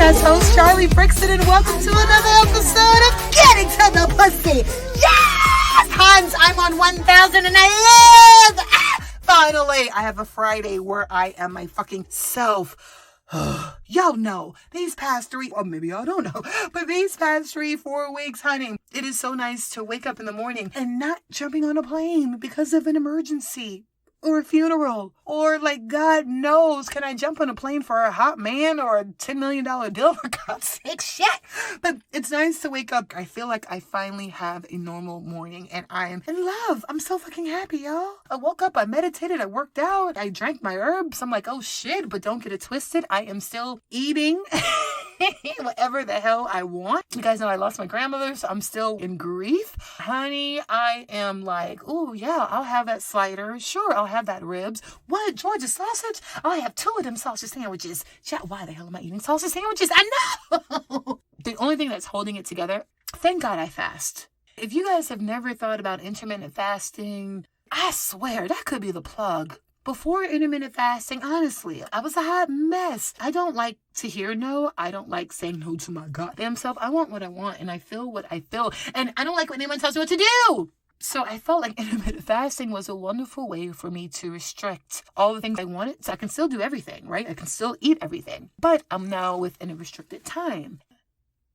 podcast host, Charlie Brixton, and welcome to another episode of Getting to the Pussy. Yes! Hans, I'm on 1,000 and I live! Finally, I have a Friday where I am my fucking self. Y'all know, these past 3, or maybe y'all don't know, but these past 3-4 weeks, honey, it is so nice to wake up in the morning and not jumping on a plane because of an emergency. Or a funeral, or like, God knows, can I jump on a plane for a hot man or a $10 million deal, for God's sake, shit. But it's nice to wake up. I feel like I finally have a normal morning and I am in love. I'm so fucking happy, y'all. I woke up, I meditated, I worked out, I drank my herbs. I'm like, oh shit, but don't get it twisted. I am still eating whatever the hell I want. You guys know I lost my grandmother, so I'm still in grief. Honey, I am like, oh yeah, I'll have that slider. Sure, I'll have that ribs. What, Georgia sausage? I'll have 2 of them sausage sandwiches. Chat, why the hell am I eating sausage sandwiches? I know! The only thing that's holding it together, thank God I fast. If you guys have never thought about intermittent fasting, I swear that could be the plug. Before intermittent fasting, honestly, I was a hot mess. I don't like to hear no. I don't like saying no to my goddamn self. I want what I want and I feel what I feel. And I don't like when anyone tells me what to do. So I felt like intermittent fasting was a wonderful way for me to restrict all the things I wanted. So I can still do everything, right? I can still eat everything. But I'm now within a restricted time.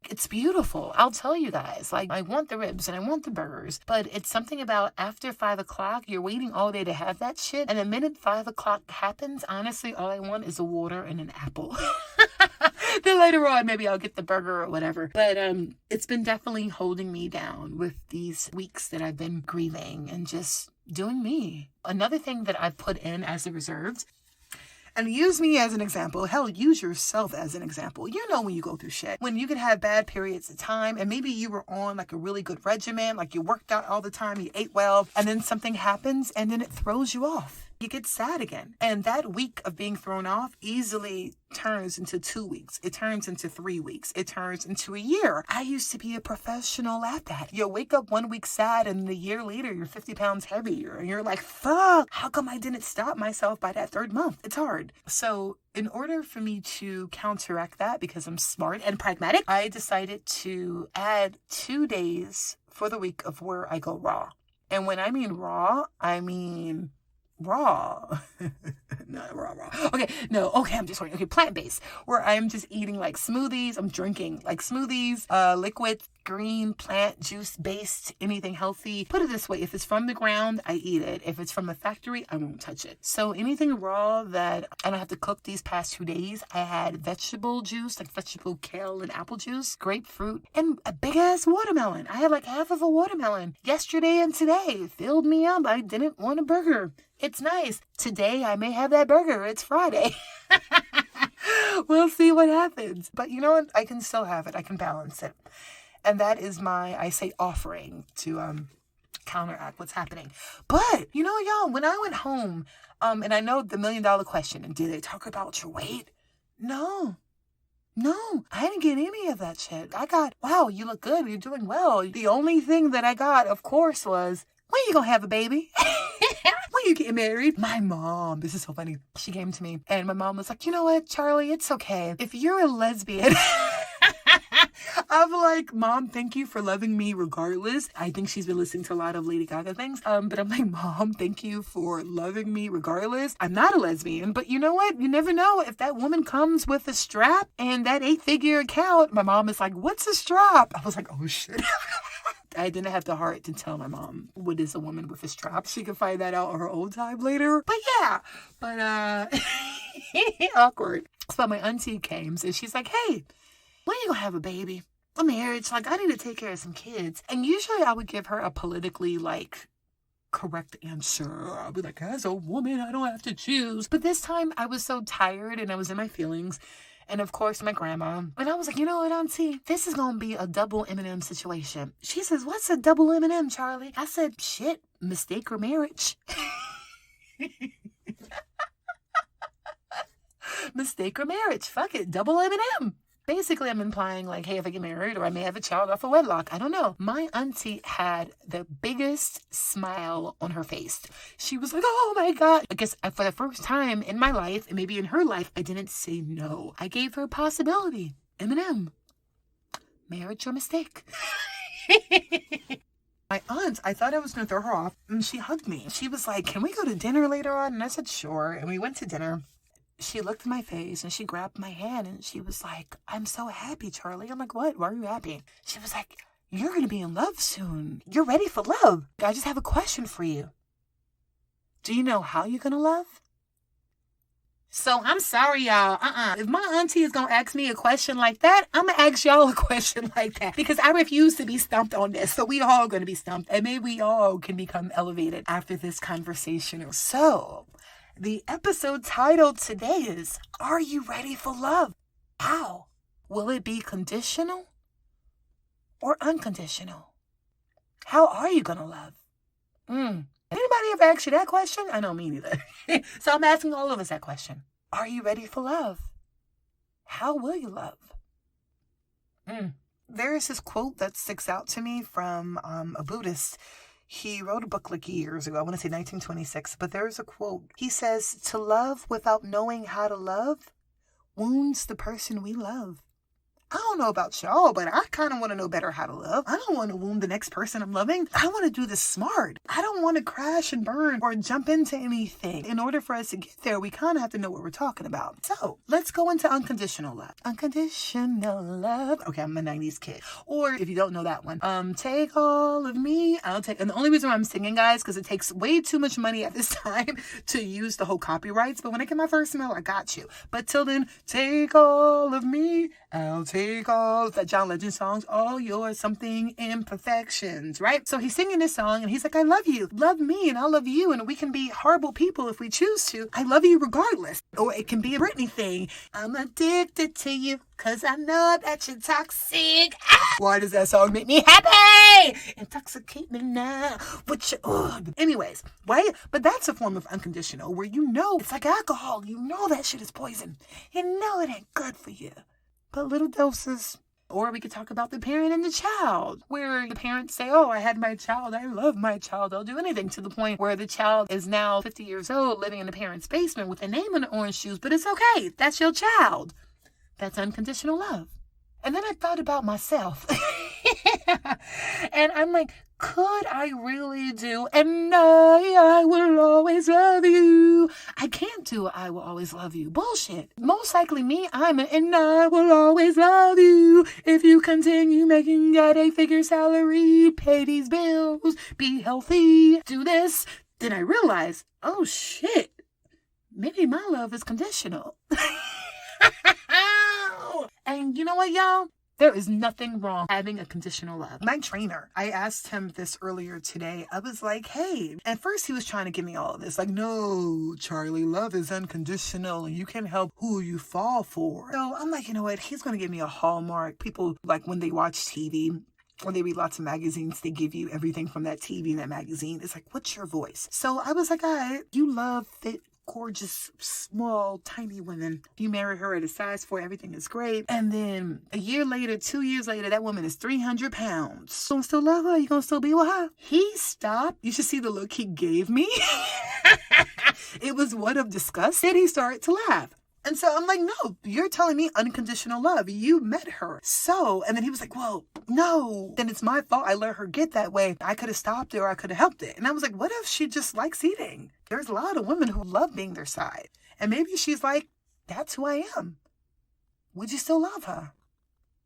It's beautiful. I'll tell you guys, like, I want the ribs and I want the burgers, but it's something about after 5 o'clock, you're waiting all day to have that shit. And the minute 5 o'clock happens, honestly, all I want is a water and an apple. Then later on, maybe I'll get the burger or whatever. But it's been definitely holding me down with these weeks that I've been grieving and just doing me. Another thing that I've put in as a reserve, and use me as an example. Hell, use yourself as an example. You know when you go through shit. When you can have bad periods of time and maybe you were on like a really good regimen, like you worked out all the time, you ate well, and then something happens and then it throws you off. You get sad again. And that week of being thrown off easily turns into 2 weeks. It turns into 3 weeks. It turns into a year. I used to be a professional at that. You wake up 1 week sad and a year later you're 50 pounds heavier. And you're like, fuck, how come I didn't stop myself by that 3rd month? It's hard. So in order for me to counteract that, because I'm smart and pragmatic, I decided to add 2 days for the week of where I go raw. And when I mean raw, I mean raw. Not raw. Okay, no, okay, I'm just sorry. Okay, plant-based, where I'm just eating like smoothies. I'm drinking like smoothies, liquid, green, plant, juice-based, anything healthy. Put it this way, if it's from the ground, I eat it. If it's from the factory, I won't touch it. So anything raw that I don't have to cook these past 2 days, I had vegetable juice, like vegetable kale and apple juice, grapefruit, and a big-ass watermelon. I had like half of a watermelon yesterday and today. It filled me up. I didn't want a burger. It's nice. Today, I may have that burger. It's Friday. We'll see what happens. But you know what? I can still have it. I can balance it. And that is my, I say, offering to counteract what's happening. But, you know, y'all, when I went home, and I know the $1 million question, and did they talk about your weight? No, I didn't get any of that shit. I got, wow, you look good. You're doing well. The only thing that I got, of course, was, when you gonna have a baby? When you get married? My mom, this is so funny. She came to me and my mom was like, you know what, Charlie, it's okay. If you're a lesbian, I'm like, Mom, thank you for loving me regardless. I think she's been listening to a lot of Lady Gaga things. But I'm like, Mom, thank you for loving me regardless. I'm not a lesbian, but you know what? You never know if that woman comes with a strap and that 8-figure account. My mom is like, what's a strap? I was like, oh shit. I didn't have the heart to tell my mom what is a woman with a strap. She could find that out on her own time later. But yeah, awkward. So my auntie came and she's like, hey, when you gonna have a baby? A marriage? Like, I need to take care of some kids. And usually I would give her a politically correct answer. I'll be like, as a woman, I don't have to choose. But this time I was so tired and I was in my feelings. And of course, my grandma. And I was like, you know what, Auntie? This is going to be a double M&M situation. She says, what's a double M&M, Charlie? I said, shit, mistake or marriage. Mistake or marriage. Fuck it, double M&M. Basically, I'm implying like, hey, if I get married or I may have a child off a wedlock. I don't know. My auntie had the biggest smile on her face. She was like, oh my God. I guess for the first time in my life, and maybe in her life, I didn't say no. I gave her a possibility. Eminem, marriage or mistake? My aunt, I thought I was going to throw her off, and she hugged me. She was like, can we go to dinner later on? And I said, sure. And we went to dinner. She looked at my face and she grabbed my hand and she was like, I'm so happy, Charlie. I'm like, what? Why are you happy? She was like, you're going to be in love soon. You're ready for love. I just have a question for you. Do you know how you're going to love? So I'm sorry, y'all. If my auntie is going to ask me a question like that, I'm going to ask y'all a question like that because I refuse to be stumped on this. So we all going to be stumped and maybe we all can become elevated after this conversation. So the episode title today is, Are You Ready for Love? How? Will it be conditional or unconditional? How are you going to love? Anybody ever asked you that question? I know, me neither. So I'm asking all of us that question. Are you ready for love? How will you love? There is this quote that sticks out to me from a Buddhist. He wrote a book like years ago. I want to say 1926, but there's a quote. He says, to love without knowing how to love wounds the person we love. I don't know about y'all, but I kind of want to know better how to love. I don't want to wound the next person I'm loving. I want to do this smart. I don't want to crash and burn or jump into anything. In order for us to get there, we kind of have to know what we're talking about. So let's go into unconditional love. Unconditional love. Okay, I'm a 90s kid. Or if you don't know that one, take all of me, I'll take. And the only reason why I'm singing, guys, because it takes way too much money at this time to use the whole copyrights. But when I get my first mail, I got you. But till then, take all of me, I'll take all that John Legend songs, all your something imperfections, right? So he's singing this song and he's like, I love you, love me, and I'll love you, and we can be horrible people if we choose to. I love you regardless. Or it can be a Britney thing. I'm addicted to you because I know that you're toxic. Why does that song make me happy? Intoxicate me now with your anyways, why? But that's a form of unconditional where you know it's like alcohol. You know that shit is poison. You know it ain't good for you. But little doses. Or we could talk about the parent and the child, where the parents say, oh, I had my child, I love my child, I'll do anything, to the point where the child is now 50 years old living in the parent's basement with a name on the orange shoes, but it's okay, that's your child. That's unconditional love. And then I thought about myself. And I'm like, could I really do, and I will always love you? I can't do I will always love you. Bullshit. Most likely me, I'm an and I will always love you if you continue making that 8-figure salary, pay these bills, be healthy, do this. Then I realized, oh shit, maybe my love is conditional. And you know what, y'all? There is nothing wrong having a conditional love. My trainer, I asked him this earlier today. I was like, hey, at first he was trying to give me all of this. Like, no, Charlie, love is unconditional and you can help who you fall for. So I'm like, you know what? He's going to give me a hallmark. People, like when they watch TV or they read lots of magazines, they give you everything from that TV and that magazine. It's like, what's your voice? So I was like, all right, you love fit, gorgeous, small, tiny women. You marry her at a size 4, everything is great. And then a year later, 2 years later, that woman is 300 pounds. You gonna still love her? You gonna still be with her? He stopped. You should see the look he gave me. It was one of disgust. Then he started to laugh. And so I'm like, no, you're telling me unconditional love. You met her. So, and then he was like, well, no, then it's my fault. I let her get that way. I could have stopped it or I could have helped it. And I was like, what if she just likes eating? There's a lot of women who love being their side. And maybe she's like, that's who I am. Would you still love her?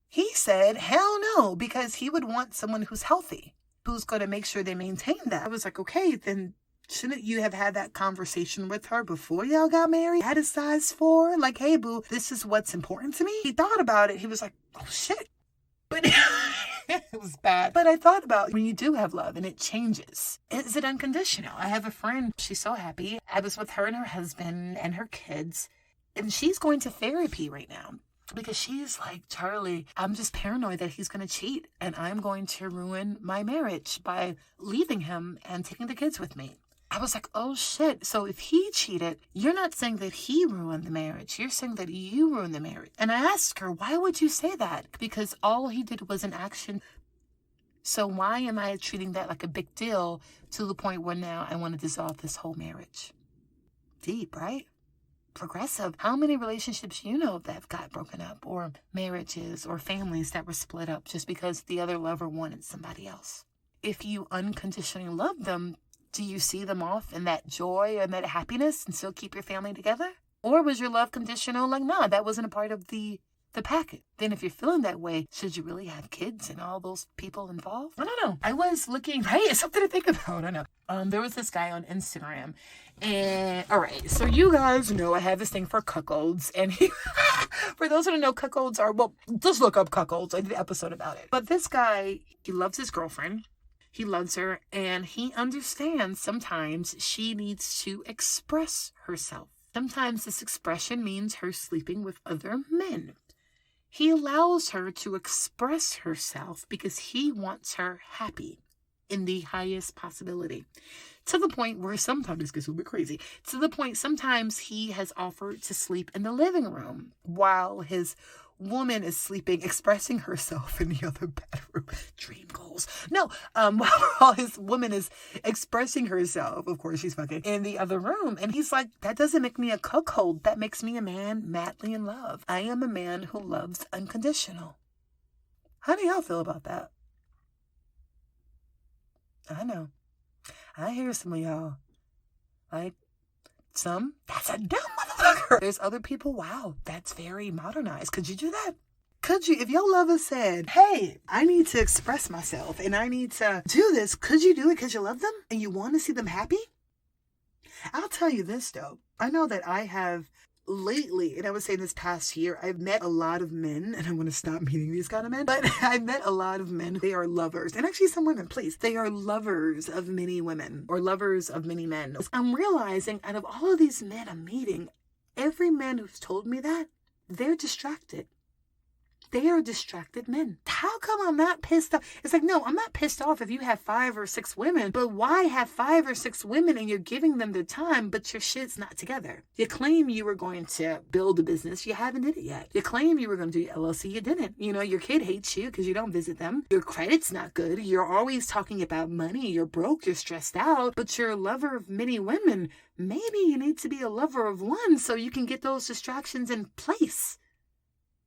He said, hell no, because he would want someone who's healthy, who's going to make sure they maintain that. I was like, okay, then shouldn't you have had that conversation with her before y'all got married? Had a size 4? Like, hey, boo, this is what's important to me. He thought about it. He was like, oh, shit. But it was bad. But I thought about when you do have love and it changes. Is it unconditional? I have a friend. She's so happy. I was with her and her husband and her kids. And she's going to therapy right now. Because she's like, Charlie, I'm just paranoid that he's going to cheat. And I'm going to ruin my marriage by leaving him and taking the kids with me. I was like, oh shit. So if he cheated, you're not saying that he ruined the marriage. You're saying that you ruined the marriage. And I asked her, why would you say that? Because all he did was an action. So why am I treating that like a big deal to the point where now I want to dissolve this whole marriage? Deep, right? progressive. How many relationships you know that have got broken up, or marriages or families that were split up just because the other lover wanted somebody else? If you unconditionally love them, do you see them off in that joy and that happiness and still keep your family together? Or was your love conditional? Like, nah, that wasn't a part of the packet. Then if you're feeling that way, should you really have kids and all those people involved? I don't know. I was looking, right? It's something to think about. I know. There was this guy on Instagram, and all right, so you guys know I have this thing for cuckolds, and for those who don't know, cuckolds are, well, just look up cuckolds. I did an episode about it. But this guy, he loves his girlfriend. He loves her, and he understands sometimes she needs to express herself. Sometimes this expression means her sleeping with other men. He allows her to express herself because he wants her happy in the highest possibility. To the point where sometimes this gets a little bit crazy. To the point sometimes he has offered to sleep in the living room while his woman is sleeping, expressing herself in the other bedroom. Dream goals. No, while his woman is expressing herself, of course she's fucking, in the other room. And he's like, that doesn't make me a cuckold. That makes me a man madly in love. I am a man who loves unconditional. How do y'all feel about that? I know. I hear some of y'all. Like, some, that's a dumb motherfucker. There's other people, wow, that's very modernized. Could you do that? Could you, if your lover said, hey, I need to express myself and I need to do this, could you do it because you love them and you want to see them happy? I'll tell you this, though. I know that I have lately, and I would say this past year, I've met a lot of men, and I'm going to stop meeting these kind of men, but I've met a lot of men. They are lovers, and actually some women, please. They are lovers of many women, or lovers of many men. I'm realizing out of all of these men I'm meeting, every man who's told me that, they're distracted. They are distracted men. How come I'm not pissed off? It's like, no, I'm not pissed off if you have 5 or 6 women, but why have 5 or 6 women and you're giving them their time, but your shit's not together? You claim you were going to build a business. You haven't did it yet. You claim you were going to do your LLC. You didn't. You know, your kid hates you because you don't visit them. Your credit's not good. You're always talking about money. You're broke. You're stressed out, but you're a lover of many women. Maybe you need to be a lover of one so you can get those distractions in place.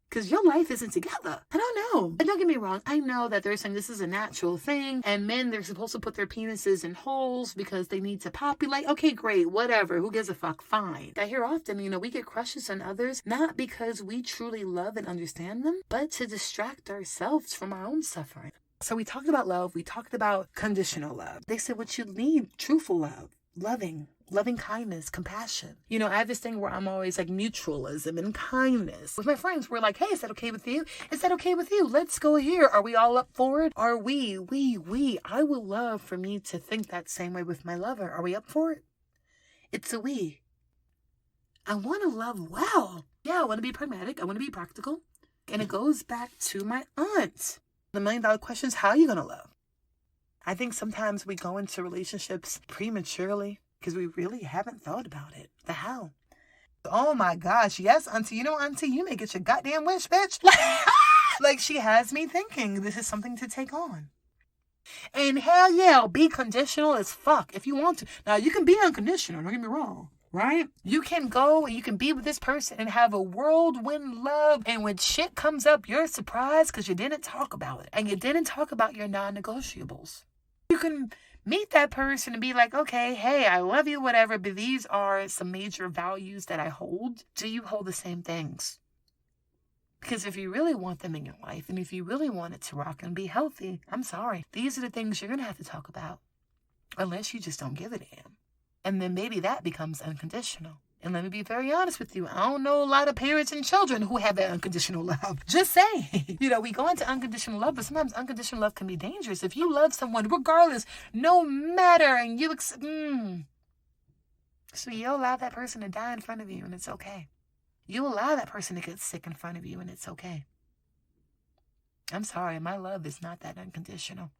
Because your life isn't together. I don't know. And don't get me wrong. I know that they're saying this is a natural thing. And men, they're supposed to put their penises in holes because they need to populate. Okay, great. Whatever. Who gives a fuck? Fine. I hear often, we get crushes on others, not because we truly love and understand them, but to distract ourselves from our own suffering. So we talked about love. We talked about conditional love. They said what you need, truthful love, loving kindness, compassion. I have this thing where I'm always like mutualism and kindness. With my friends, we're like, hey, is that okay with you? Is that okay with you? Let's go here. Are we all up for it? Are we? I would love for me to think that same way with my lover. Are we up for it? It's a we. I want to love well. Yeah, I want to be pragmatic. I want to be practical. And it goes back to my aunt. The $1 million question is, how are you going to love? I think sometimes we go into relationships prematurely because we really haven't thought about it. The how. Oh my gosh. Yes, auntie. Auntie, you may get your goddamn wish, bitch. Like, she has me thinking this is something to take on. And hell yeah, be conditional as fuck if you want to. Now, you can be unconditional. Don't get me wrong. Right? You can go and you can be with this person and have a whirlwind love. And when shit comes up, you're surprised because you didn't talk about it. And you didn't talk about your non-negotiables. You can meet that person and be like, okay, hey, I love you, whatever, but these are some major values that I hold. Do you hold the same things? Because if you really want them in your life and if you really want it to rock and be healthy, I'm sorry. These are the things you're going to have to talk about. Unless you just don't give a damn. And then maybe that becomes unconditional. And let me be very honest with you. I don't know a lot of parents and children who have that unconditional love. Just saying. We go into unconditional love, but sometimes unconditional love can be dangerous. If you love someone, regardless, no matter, and you so you allow that person to die in front of you, and it's okay. You allow that person to get sick in front of you, and it's okay. I'm sorry, my love is not that unconditional.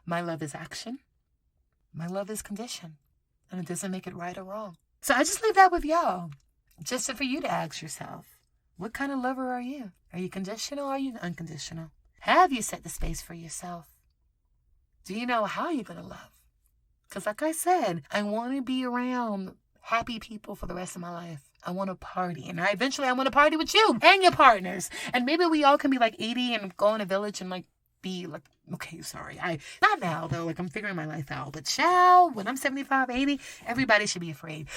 My love is action. My love is condition. And it doesn't make it right or wrong. So I just leave that with y'all. Just for you to ask yourself, what kind of lover are you? Are you conditional or are you unconditional? Have you set the space for yourself? Do you know how you're going to love? Because like I said, I want to be around happy people for the rest of my life. I want to party. And eventually I want to party with you and your partners. And maybe we all can be like 80 and go in a village and like be like, okay, sorry. Not now though. Like I'm figuring my life out. But when I'm 75, 80, everybody should be afraid.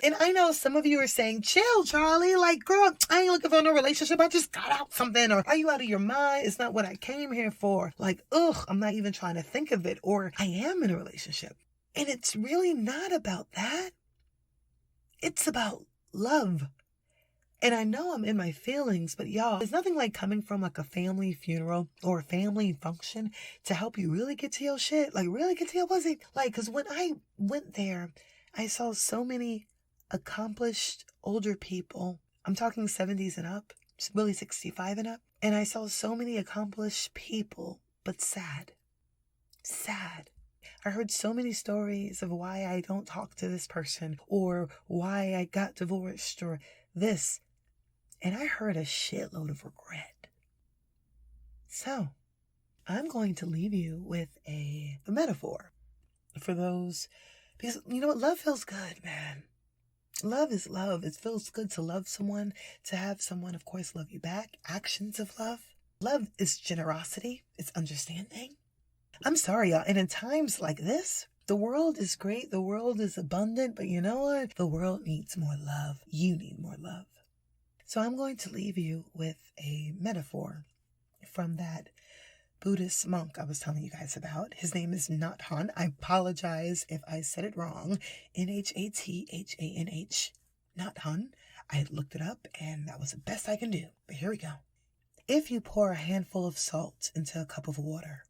And I know some of you are saying, chill, Charlie. Like, girl, I ain't looking for no relationship. I just got out something. Or are you out of your mind? It's not what I came here for. Like, I'm not even trying to think of it. Or I am in a relationship. And it's really not about that. It's about love. And I know I'm in my feelings, but y'all, there's nothing like coming from like a family funeral or a family function to help you really get to your shit. Like, really get to your pussy. Like, because when I went there, I saw so many accomplished older people. I'm talking 70s and up, really 65 and up. And I saw so many accomplished people, but sad. Sad. I heard so many stories of why I don't talk to this person or why I got divorced or this. And I heard a shitload of regret. So, I'm going to leave you with a metaphor for those, because you know what? Love feels good, man. Love is love. It feels good to love someone, to have someone, of course, love you back. Actions of love. Love is generosity. It's understanding. I'm sorry, y'all. And in times like this, the world is great. The world is abundant. But you know what? The world needs more love. You need more love. So I'm going to leave you with a metaphor from that Buddhist monk I was telling you guys about. His name is Nhat Hanh. I apologize if I said it wrong. Nhathanh. Nhat Hanh. I looked it up and that was the best I can do. But here we go. If you pour a handful of salt into a cup of water,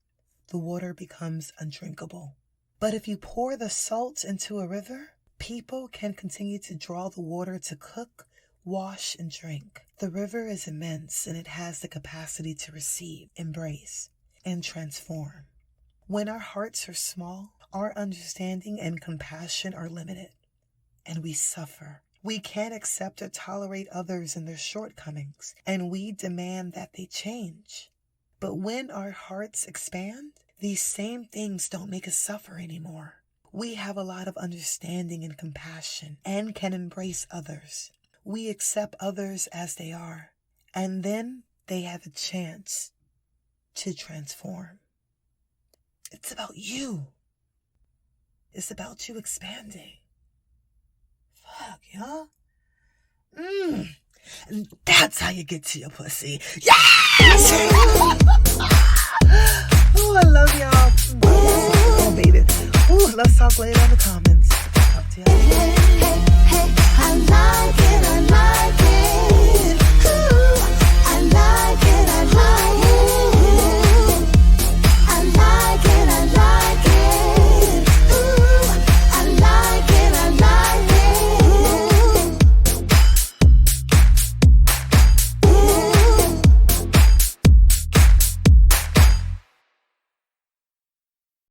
the water becomes undrinkable. But if you pour the salt into a river, people can continue to draw the water to cook, wash, and drink. The river is immense and it has the capacity to receive, embrace, and transform. When our hearts are small, our understanding and compassion are limited, and we suffer. We can't accept or tolerate others and their shortcomings, and we demand that they change. But when our hearts expand, these same things don't make us suffer anymore. We have a lot of understanding and compassion and can embrace others. We accept others as they are, and then they have a chance to transform. It's about you. It's about you expanding. Fuck, y'all. And that's how you get to your pussy. Yes! Oh, I love y'all. Oh, baby. Ooh, let's talk later in the comments. Talk to y'all.